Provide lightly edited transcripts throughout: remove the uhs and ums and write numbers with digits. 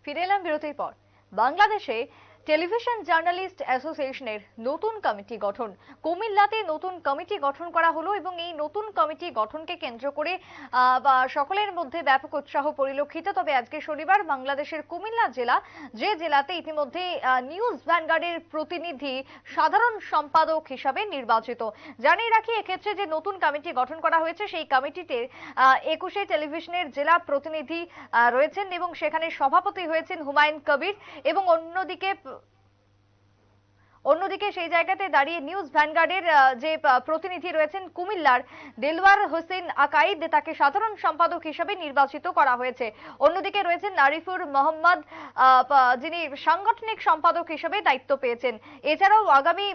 ফিরে এলাম বিরতির পর। বাংলাদেশে টেলিভিশন জার্নালিস্ট অ্যাসোসিয়েশনের নতুন কমিটি গঠন, কুমিল্লাতে নতুন কমিটি গঠন করা হলো এবং এই নতুন কমিটি গঠনকে কেন্দ্র করে সকলের মধ্যে ব্যাপক উৎসাহ পরিলক্ষিত। তবে আজকে শনিবার বাংলাদেশের কুমিল্লা জেলা, যে জেলাতে ইতিমধ্যে নিউজ ভ্যানগার্ডের প্রতিনিধি সাধারণ সম্পাদক হিসাবে নির্বাচিত। জানিয়ে রাখি, এক্ষেত্রে যে নতুন কমিটি গঠন করা হয়েছে সেই কমিটিতে 21 টেলিভিশনের জেলা প্রতিনিধি রয়েছেন এবং সেখানে সভাপতি হয়েছেন হুমায়ুন কবির এবং অন্যদিকে সেই জায়গাতে দাঁড়িয়ে নিউজ ভ্যানগার্ডের যে প্রতিনিধি রয়েছেন কুমিল্লার দেলওয়ার হোসেন আকাইদ, তাকে সাধারণ সম্পাদক হিসেবে নির্বাচিত করা হয়েছে। অন্যদিকে রয়েছেন আরিফুর মোহাম্মদ, যিনি সাংগঠনিক সম্পাদক হিসেবে দায়িত্ব পেয়েছেন। এছাড়াও আগামী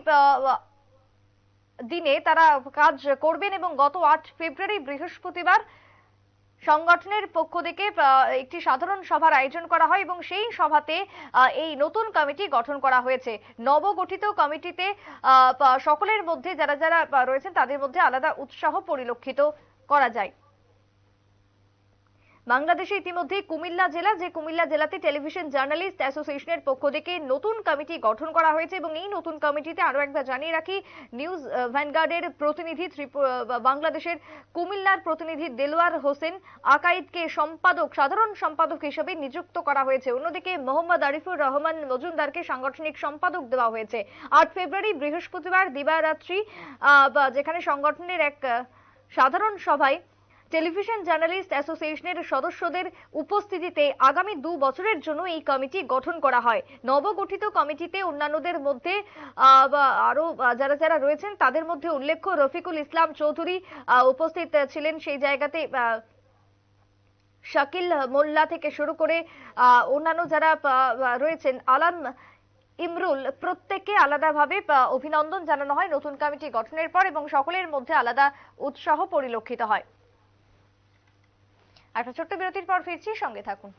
দিনে তারা কাজ করবেন এবং গত 8 ফেব্রুয়ারি বৃহস্পতিবার সংগঠনের পক্ষ থেকে একটি সাধারণ সভার আয়োজন করা হয় এবং সেই সভাতে এই নতুন কমিটি গঠন করা হয়েছে। নবগঠিত কমিটিতে সকলের মধ্যে যারা যারা রয়েছেন তাদের মধ্যে আলাদা উৎসাহ পরিলক্ষিত করা যায়। বাংলাদেশে ইতিমধ্যে কুমিল্লা জেলা, যে কুমিল্লা জেলাতে টেলিভিশন জার্নালিস্ট অ্যাসোসিয়েশনের পক্ষ থেকে নতুন কমিটি গঠন করা হয়েছে এবং এই নতুন কমিটিতে আরো একবার জানিয়ে রাখি, নিউজ ভ্যানগার্ডের প্রতিনিধি বাংলাদেশের কুমিল্লার প্রতিনিধি দেলওয়ার হোসেন আকাইদকে সাধারণ সম্পাদক হিসেবে নিযুক্ত করা হয়েছে। অন্যদিকে মোহাম্মদ আরিফুর রহমান মজুমদারকে সাংগঠনিক সম্পাদক দেওয়া হয়েছে। 8 ফেব্রুয়ারি বৃহস্পতিবার দিবারাত্রি যেখানে সংগঠনের এক সাধারণ সভায় টেলিভিশন জার্নালিস্ট অ্যাসোসিয়েশনের সদস্যদের উপস্থিতিতে আগামী 2 বছরের জন্য এই কমিটি গঠন করা হয়। নবগঠিত কমিটিতে অন্যান্যদের মধ্যে আরো যারা যারা রয়েছেন তাদের মধ্যে উল্লেখ্য রফিকুল ইসলাম চৌধুরী উপস্থিত ছিলেন। সেই জায়গাতে শাকিল মোল্লা থেকে শুরু করে অন্যান্য যারা রয়েছেন, আলাম ইমরুল, প্রত্যেককে আলাদাভাবে অভিনন্দন জানানো হয় নতুন কমিটি গঠনের পর এবং সকলের মধ্যে আলাদা উৎসাহ পরিলক্ষিত হয়। একটা ছোট্ট বিরতির পর ফিরছি, সঙ্গে থাকুন।